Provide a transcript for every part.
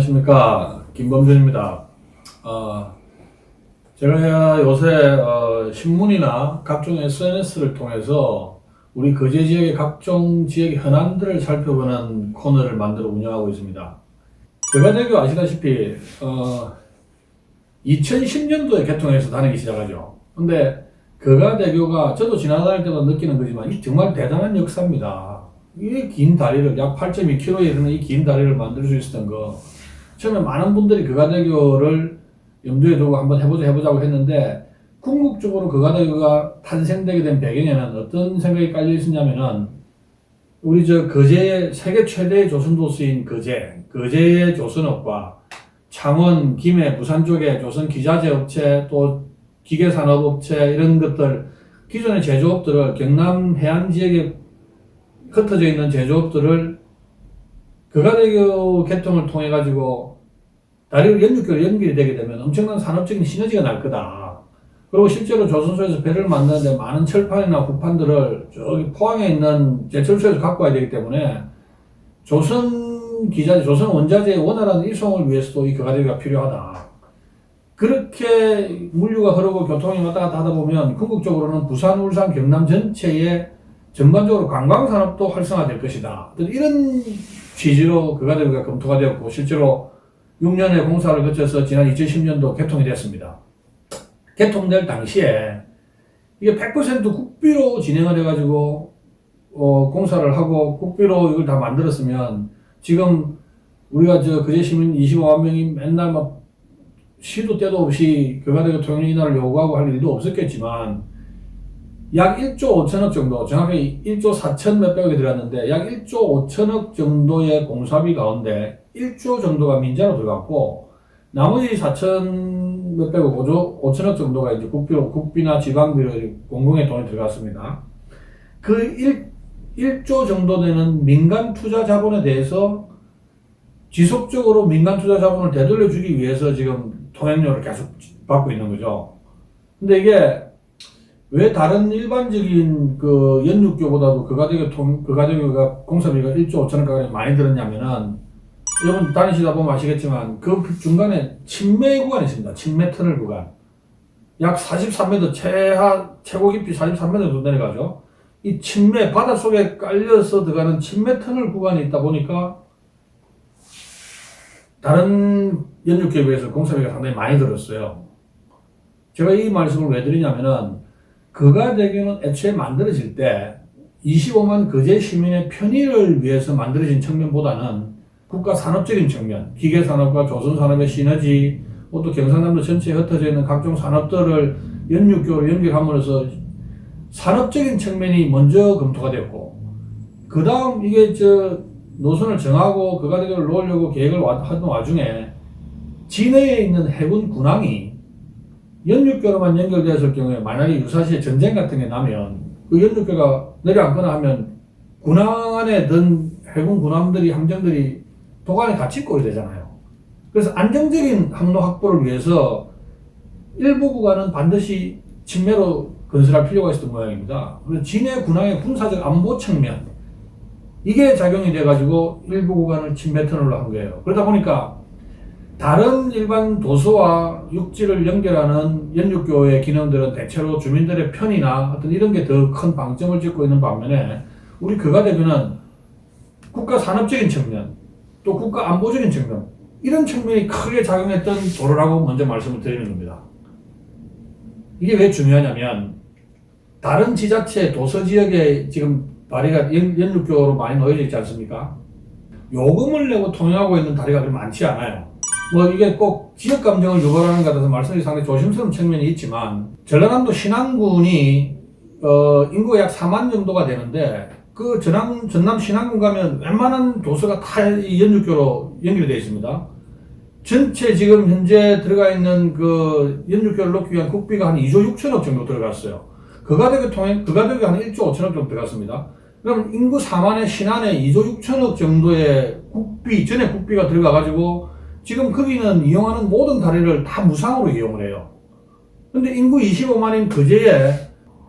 안녕하십니까, 김범준입니다. 제가 요새 신문이나 각종 SNS를 통해서 우리 거제 지역의 각종 지역의 현안들을 살펴보는 코너를 만들어 운영하고 있습니다. 거가대교 아시다시피 2010년도에 개통해서 다니기 시작하죠. 근데 거가대교가 저도 지나다닐 때마다 느끼는 거지만 이 정말 대단한 역사입니다. 이 긴 다리를 약 8.2km에 이르는 이 긴 다리를 만들 수 있었던 거, 처음에 많은 분들이 거가대교를 염두에 두고 한번 해보자고 했는데, 궁극적으로 거가대교가 탄생되게 된 배경에는 어떤 생각이 깔려 있었냐면은, 우리 거제의 세계 최대의 조선도시인 거제의 조선업과 창원, 김해, 부산 쪽의 조선 기자재 업체, 또 기계산업업체, 이런 것들, 기존의 제조업들을 경남 해안 지역에 흩어져 있는 제조업들을 거가대교 개통을 통해 가지고 다리를 연육교로 연결이 되게 되면 엄청난 산업적인 시너지가 날 거다. 그리고 실제로 조선소에서 배를 만드는데 많은 철판이나 구판들을 저기 포항에 있는 제철소에서 갖고 와야 되기 때문에 조선 기자재, 조선 원자재의 원활한 이송을 위해서도 이 거가대교가 필요하다. 그렇게 물류가 흐르고 교통이 왔다 갔다 하다 보면 궁극적으로는 부산, 울산, 경남 전체에 전반적으로 관광산업도 활성화될 것이다. 이런 취지로 거가대교가 검토가 되었고, 실제로 6년의 공사를 거쳐서 지난 2010년도 개통이 됐습니다. 개통될 당시에 이게 100% 국비로 진행을 해가지고 공사를 하고 국비로 이걸 다 만들었으면 지금 우리가 거제 시민 25만 명이 맨날 막 시도 때도 없이 거가대교 통행 인하를 요구하고 할 일도 없었겠지만, 약 1조 5천억 정도, 정확히 1조 4천 몇백억이 들어갔는데 약 1조 5천억 정도의 공사비 가운데 1조 정도가 민자로 들어갔고, 나머지 4천 몇백억, 5천억 정도가 이제 국비나 지방비로 공공의 돈이 들어갔습니다. 그 1조 정도 되는 민간 투자 자본에 대해서 지속적으로 민간 투자 자본을 되돌려주기 위해서 지금 통행료를 계속 받고 있는 거죠. 근데 이게 왜 다른 일반적인 연육교보다도 거가대교가 공사비가 1조 5천억 가까이 많이 들었냐면은, 여러분 다니시다 보면 아시겠지만 그 중간에 침매 구간이 있습니다. 침매 터널 구간. 약 43m, 최고 깊이 43m 정도 내려가죠. 이 침매, 바닷속에 깔려서 들어가는 침매 터널 구간이 있다 보니까 다른 연육교에 비해서 공사비가 상당히 많이 들었어요. 제가 이 말씀을 왜 드리냐면은, 거가대교는 애초에 만들어질 때 25만 거제 시민의 편의를 위해서 만들어진 측면보다는 국가 산업적인 측면, 기계산업과 조선산업의 시너지, 또 경상남도 전체에 흩어져 있는 각종 산업들을 연육교로 연결함으로써 산업적인 측면이 먼저 검토가 됐고, 그 다음 이게 노선을 정하고 거가대교를 놓으려고 계획을 하던 와중에 진해에 있는 해군 군항이 연육교로만 연결되었을 경우에 만약에 유사시에 전쟁 같은 게 나면 그 연육교가 내려앉거나 하면 군항 안에 든 해군 군함들이, 함정들이 도관에 같이 있고 되잖아요. 그래서 안정적인 항로 확보를 위해서 일부 구간은 반드시 침매로 건설할 필요가 있었던 모양입니다. 그래서 진해 군항의 군사적 안보 측면, 이게 작용이 돼가지고 일부 구간을 침매 터널로 한 거예요. 그러다 보니까 다른 일반 도서와 육지를 연결하는 연육교의 기능들은 대체로 주민들의 편의나 어떤 이런 게 더 큰 방점을 찍고 있는 반면에, 우리 거가대교는 국가 산업적인 측면, 또 국가 안보적인 측면, 이런 측면이 크게 작용했던 도로라고 먼저 말씀을 드리는 겁니다. 이게 왜 중요하냐면, 다른 지자체 도서 지역에 지금 다리가 연육교로 많이 놓여져 있지 않습니까? 요금을 내고 통행하고 있는 다리가 그렇게 많지 않아요. 이게 꼭 지역 감정을 유발하는 것 같아서 말씀이 상당히 조심스러운 측면이 있지만, 전라남도 신안군이 인구가 약 4만 정도가 되는데, 그 전남 신안군 가면 웬만한 도서가 다 연육교로 연결이 되어 있습니다. 전체 지금 현재 들어가 있는 그 연육교를 놓기 위한 국비가 한 2조 6천억 정도 들어갔어요. 거가대교가 한 1조 5천억 정도 들어갔습니다. 그러면 인구 4만의 신안에 2조 6천억 정도의 전액 국비가 들어가가지고 지금 거기는 이용하는 모든 다리를 다 무상으로 이용을 해요. 근데 인구 25만인 거제에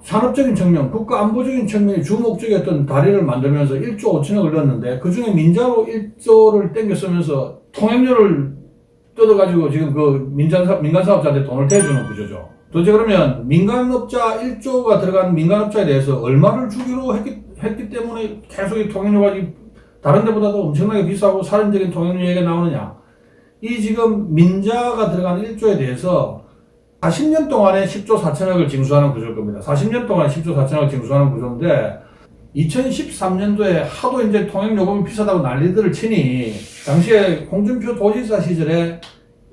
산업적인 측면, 국가 안보적인 측면이 주 목적이었던 다리를 만들면서 1조 5천억을 넣었는데, 그 중에 민자로 1조를 땡겨 쓰면서 통행료를 뜯어가지고 지금 그 민간사업자한테 돈을 대주는 구조죠. 도대체 그러면 민간업자 1조가 들어간 민간업자에 대해서 얼마를 주기로 했기 때문에 계속 이 통행료가 다른 데보다도 엄청나게 비싸고 살인적인 통행료 얘기가 나오느냐. 이 지금 민자가 들어간 1조에 대해서 40년 동안에 10조 4천억을 징수하는 구조일 겁니다. 40년 동안에 10조 4천억을 징수하는 구조인데 2013년도에 하도 이제 통행요금이 비싸다고 난리들을 치니 당시에 홍준표 도지사 시절에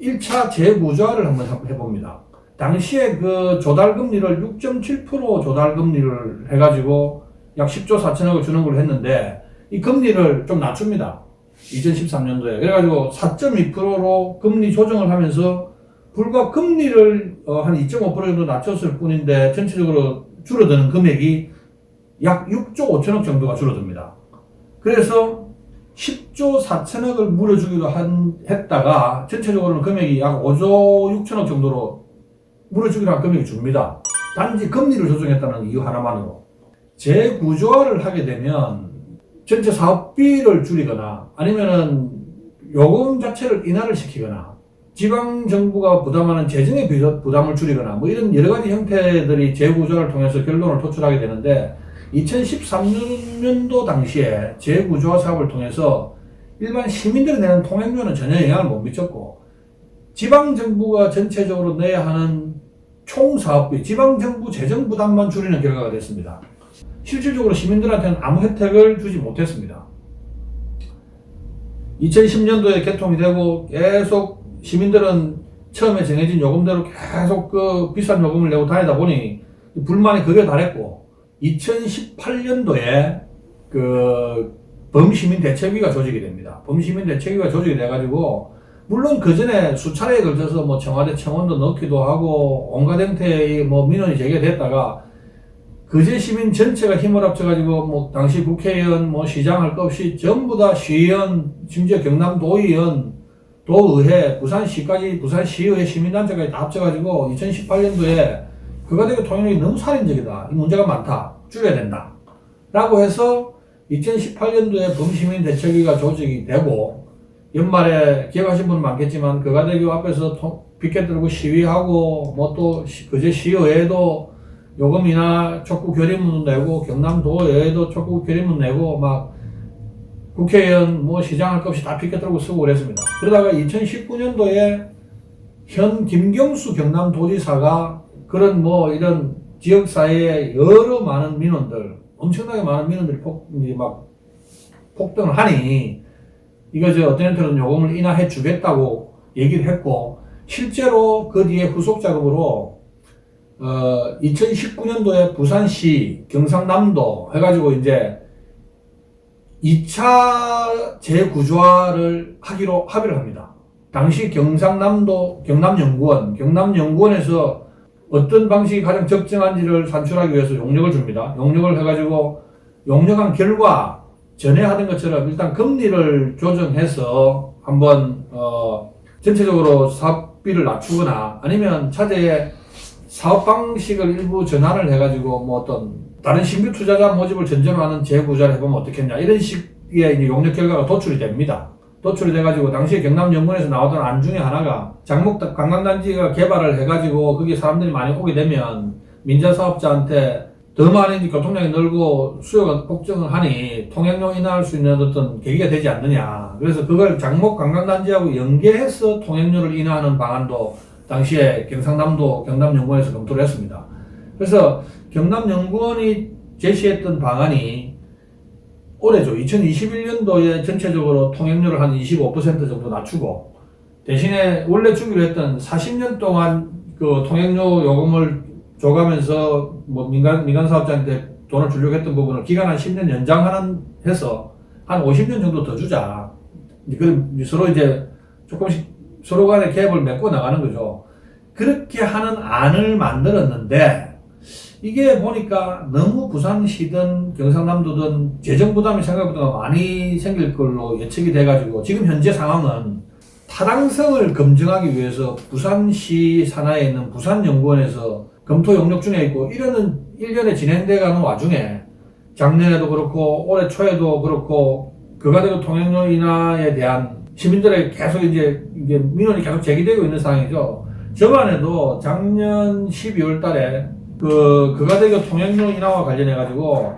1차 재구조화를 한번 해봅니다. 당시에 그 조달금리를 6.7% 조달금리를 해가지고 약 10조 4천억을 주는 걸 했는데 이 금리를 좀 낮춥니다. 2013년도에. 그래가지고 4.2%로 금리 조정을 하면서 불과 금리를 한 2.5% 정도 낮췄을 뿐인데 전체적으로 줄어드는 금액이 약 6조 5천억 정도가 줄어듭니다. 그래서 10조 4천억을 물어주기로 했다가 전체적으로는 금액이 약 5조 6천억 정도로 물어주기로 한 금액이 줍니다. 단지 금리를 조정했다는 이유 하나만으로. 재구조화를 하게 되면 전체 사업비를 줄이거나 아니면은 요금 자체를 인하를 시키거나 지방정부가 부담하는 재정의 부담을 줄이거나 뭐 이런 여러 가지 형태들이 재구조화를 통해서 결론을 도출하게 되는데 2013년도 당시에 재구조화 사업을 통해서 일반 시민들이 내는 통행료는 전혀 영향을 못 미쳤고 지방정부가 전체적으로 내야 하는 총 사업비, 지방정부 재정 부담만 줄이는 결과가 됐습니다. 실질적으로 시민들한테는 아무 혜택을 주지 못했습니다. 2010년도에 개통이 되고 계속 시민들은 처음에 정해진 요금대로 계속 그 비싼 요금을 내고 다니다 보니 불만이 극에 달했고 2018년도에 그 범시민대책위가 조직이 됩니다. 범시민대책위가 조직이 돼가지고 물론 그 전에 수차례에 걸쳐서 뭐 청와대 청원도 넣기도 하고 온갖 형태의 뭐 민원이 제기됐다가 그제 시민 전체가 힘을 합쳐가지고 뭐 당시 국회의원 뭐 시장 할 것 없이 전부 다 시의원 심지어 경남도의원 도의회 부산시까지 부산시의회 시민단체까지 다 합쳐가지고 2018년도에 그가 되게 통행력이 너무 살인적이다. 이 문제가 많다. 줄여야 된다. 라고 해서 2018년도에 범시민대책위가 조직이 되고 연말에 기억하신 분 많겠지만 그가대교 앞에서 피켓 들고 시위하고 뭐 또 그제 시의회에도 요금이나 촉구 결의문 내고 경남도의회에도 촉구 결의문 내고 막 국회의원 뭐 시장 할 것 없이 다 피켓 들고 쓰고 그랬습니다. 그러다가 2019년도에 현 김경수 경남도지사가 그런 뭐 이런 지역사회의 여러 많은 민원들, 엄청나게 많은 민원들이 폭등을 하니 이거 어떤 형태로든 요금을 인하해 주겠다고 얘기를 했고 실제로 그 뒤에 후속 작업으로 2019년도에 부산시 경상남도 해가지고 이제 2차 재구조화를 하기로 합의를 합니다. 당시 경상남도 경남연구원에서 어떤 방식이 가장 적정한지를 산출하기 위해서 용역을 줍니다. 용역을 해가지고 용역한 결과 전에 하던 것처럼 일단 금리를 조정해서 한번 전체적으로 사업비를 낮추거나 아니면 차제에 사업 방식을 일부 전환을 해가지고 뭐 어떤 다른 신규 투자자 모집을 전제로 하는 재구조를 해보면 어떻겠냐 이런 식의 이제 용역 결과가 도출이 됩니다. 도출이 돼가지고 당시에 경남연구원에서 나오던 안 중에 하나가 장목 관광단지가 개발을 해가지고 거기 사람들이 많이 오게 되면 민자 사업자한테 더 많은 교통량이 늘고 수요가 폭증을 하니 통행료 인하할 수 있는 어떤 계기가 되지 않느냐. 그래서 그걸 장목 관광단지하고 연계해서 통행료를 인하하는 방안도 당시에 경상남도 경남연구원에서 검토를 했습니다. 그래서 경남연구원이 제시했던 방안이 올해죠. 2021년도에 전체적으로 통행료를 한 25% 정도 낮추고 대신에 원래 주기로 했던 40년 동안 그 통행료 요금을 줘가면서 뭐 민간 사업자한테 돈을 주려고 했던 부분을 기간 한 10년 연장하는 해서 한 50년 정도 더 주자. 그럼 서로 이제 조금씩 서로 간에 갭을 메꿔 나가는 거죠. 그렇게 하는 안을 만들었는데 이게 보니까 너무 부산시든 경상남도든 재정 부담이 생각보다 많이 생길 걸로 예측이 돼가지고 지금 현재 상황은 타당성을 검증하기 위해서 부산시 산하에 있는 부산연구원에서 검토 용역 중에 있고 이러는 1년에 진행돼가는 와중에 작년에도 그렇고 올해 초에도 그렇고 그가 되고 통행료 인하에 대한 시민들에게 계속 이제 이게 민원이 계속 제기되고 있는 상황이죠. 저번에도 작년 12월 달에 그가대교 통행료 인하와 관련해 가지고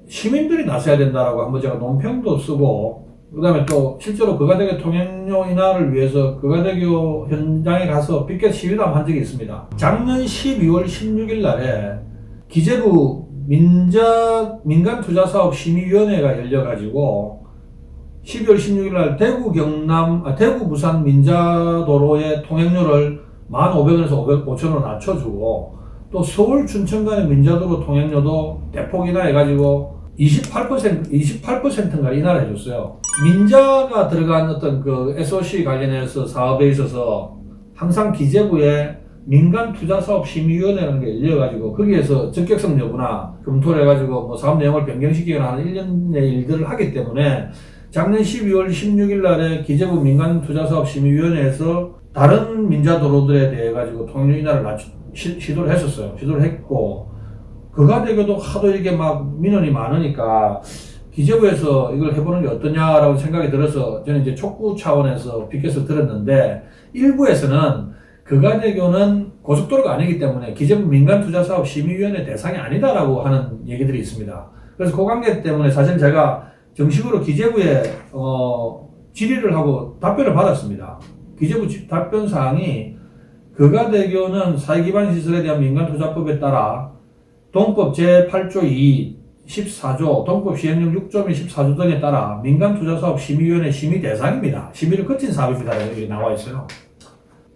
시민들이 나서야 된다라고 한번 제가 논평도 쓰고, 그 다음에 또 실제로 그가대교 통행료 인하를 위해서 그가대교 현장에 가서 피켓 시위도 한 적이 있습니다. 작년 12월 16일 날에 기재부 민간투자사업심의위원회가 열려가지고 12월 16일 날 대구 부산 민자도로의 통행료를 1,500원에서 5,000원 낮춰주고, 또 서울 춘천 간의 민자도로 통행료도 대폭 인하해가지고 28%인가 인하를 해줬어요. 민자가 들어간 어떤 그 SOC 관련해서 사업에 있어서 항상 기재부에 민간투자사업심의위원회라는 게 열려가지고 거기에서 적격성 여부나 검토를 해가지고 뭐 사업 내용을 변경시키거나 하는 1년의 일들을 하기 때문에 작년 12월 16일 날에 기재부 민간투자사업심의위원회에서 다른 민자도로들에 대해 가지고 통행료 인하를 시도를 했었어요. 시도를 했고, 그가대교도 하도 이게 막 민원이 많으니까 기재부에서 이걸 해보는 게 어떠냐라고 생각이 들어서 저는 이제 촉구 차원에서 피켓을 들었는데, 일부에서는 그가대교는 고속도로가 아니기 때문에 기재부 민간투자사업심의위원회 대상이 아니다라고 하는 얘기들이 있습니다. 그래서 그 관계 때문에 사실 제가 정식으로 기재부에 질의를 하고 답변을 받았습니다. 기재부 답변 사항이 그가대교는 사회기반 시설에 대한 민간투자법에 따라 동법 제8조 2, 14조, 동법 시행령 6조 및 14조 등에 따라 민간투자사업심의위원회 심의 대상입니다. 심의를 거친 사업입니다. 여기 나와 있어요.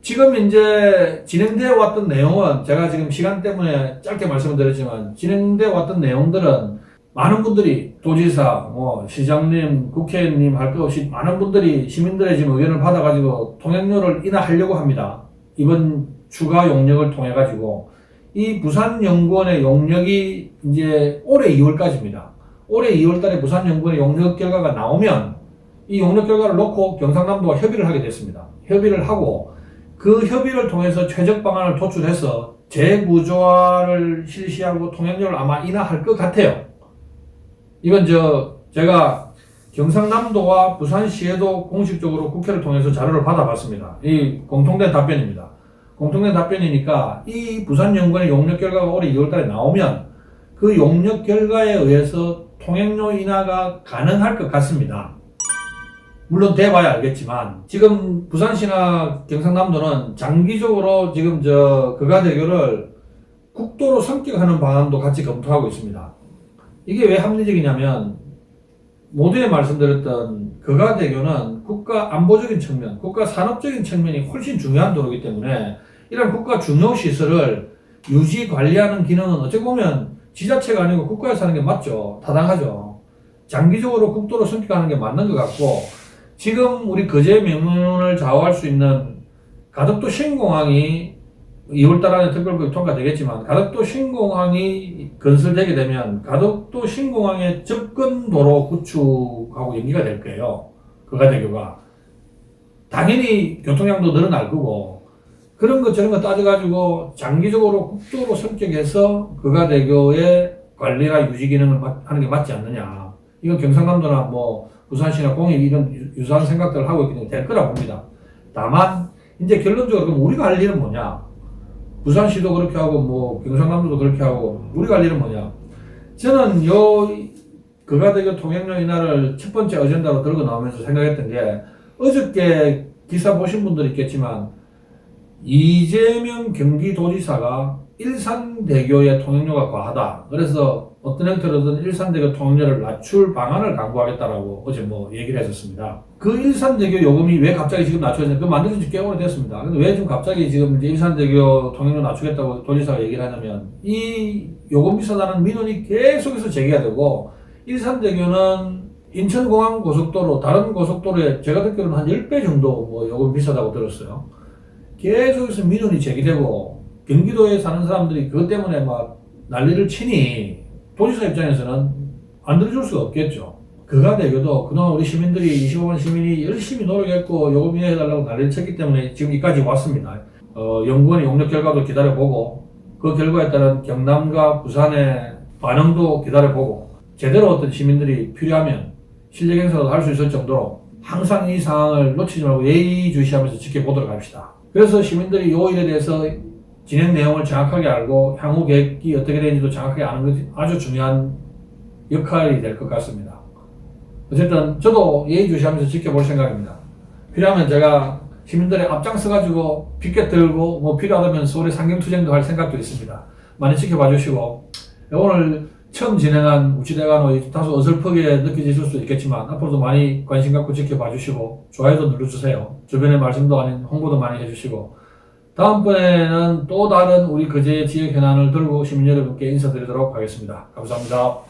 지금 이제 진행되어 왔던 내용은 제가 지금 시간 때문에 짧게 말씀을 드렸지만, 진행되어 왔던 내용들은 많은 분들이 도지사, 시장님, 국회의원님 할 것 없이 많은 분들이 시민들의 지금 의견을 받아가지고 통행료를 인하하려고 합니다. 이번 추가 용역을 통해가지고 이 부산연구원의 용역이 이제 올해 2월까지입니다. 올해 2월 달에 부산연구원의 용역 결과가 나오면 이 용역 결과를 놓고 경상남도와 협의를 하게 됐습니다. 협의를 하고 그 협의를 통해서 최적 방안을 도출해서 재구조화를 실시하고 통행료를 아마 인하할 것 같아요. 이건 제가 경상남도와 부산시에도 공식적으로 국회를 통해서 자료를 받아봤습니다. 이 공통된 답변입니다. 공통된 답변이니까 이 부산연구원의 용역 결과가 올해 2월달에 나오면 그 용역 결과에 의해서 통행료 인하가 가능할 것 같습니다. 물론 돼봐야 알겠지만 지금 부산시나 경상남도는 장기적으로 지금 그가대교를 국도로 성격하는 방안도 같이 검토하고 있습니다. 이게 왜 합리적이냐면, 모두에 말씀드렸던 그가대교는 국가 안보적인 측면, 국가 산업적인 측면이 훨씬 중요한 도로이기 때문에 이런 국가 중요 시설을 유지 관리하는 기능은 어찌 보면 지자체가 아니고 국가에서 하는 게 맞죠. 타당하죠. 장기적으로 국도로 성격하는 게 맞는 것 같고, 지금 우리 거제 명문을 좌우할 수 있는 가덕도 신공항이 2월달 안에 특별법이 통과되겠지만, 가덕도 신공항이 건설되게 되면 가덕도 신공항의 접근도로 구축하고 연기가 될 거예요. 그가대교가. 당연히 교통량도 늘어날 거고, 그런 거 저런 거 따져가지고 장기적으로 국도로 성격해서 그가대교의 관리나 유지 기능을 하는 게 맞지 않느냐. 이건 경상남도나 부산시나 공이 이런 유사한 생각들을 하고 있기 때문에 될 거라 봅니다. 다만 이제 결론적으로 그럼 우리가 할 일은 뭐냐? 부산시도 그렇게 하고 경상남도도 그렇게 하고 우리가 할 일은 뭐냐? 저는 그가대교 통행료 인하를 첫 번째 어젠다로 들고 나오면서 생각했던 게, 어저께 기사 보신 분들이 있겠지만 이재명 경기도지사가 일산대교의 통행료가 과하다. 그래서 어떤 형태로든 일산대교 통행료를 낮출 방안을 강구하겠다라고 어제 얘기를 했었습니다. 그 일산대교 요금이 왜 갑자기 지금 낮춰졌냐? 그 만든 지 꽤 오래됐습니다. 근데 왜 지금 갑자기 지금 이제 일산대교 통행료 낮추겠다고 도지사가 얘기를 하냐면, 이 요금 비싸다는 민원이 계속해서 제기가 되고, 일산대교는 인천공항 고속도로, 다른 고속도로에 제가 듣기로는 한 10배 정도 요금 비싸다고 들었어요. 계속해서 민원이 제기되고, 경기도에 사는 사람들이 그것 때문에 난리를 치니 도지사 입장에서는 안 들어줄 수가 없겠죠. 그가대교도 그동안 우리 시민들이 25만 시민이 열심히 노력했고 요금 인하해달라고 난리를 쳤기 때문에 지금 여기까지 왔습니다. 연구원의 용역 결과도 기다려보고, 그 결과에 따른 경남과 부산의 반응도 기다려보고, 제대로 어떤 시민들이 필요하면 실력 행사도 할 수 있을 정도로 항상 이 상황을 놓치지 말고 예의주시하면서 지켜보도록 합시다. 그래서 시민들이 이 일에 대해서 진행 내용을 정확하게 알고 향후 계획이 어떻게 되는지도 정확하게 아는 것이 아주 중요한 역할이 될 것 같습니다. 어쨌든 저도 예의주시하면서 지켜볼 생각입니다. 필요하면 제가 시민들의 앞장서가지고 피켓 들고 뭐 필요하다면 서울에 상경투쟁도 할 생각도 있습니다. 많이 지켜봐 주시고, 오늘 처음 진행한 우치대관호 다소 어설프게 느껴지실 수도 있겠지만 앞으로도 많이 관심 갖고 지켜봐 주시고 좋아요도 눌러주세요. 주변에 말씀도 아닌 홍보도 많이 해주시고, 다음번에는 또 다른 우리 거제 지역 현안을 들고 시민 여러분께 인사드리도록 하겠습니다. 감사합니다.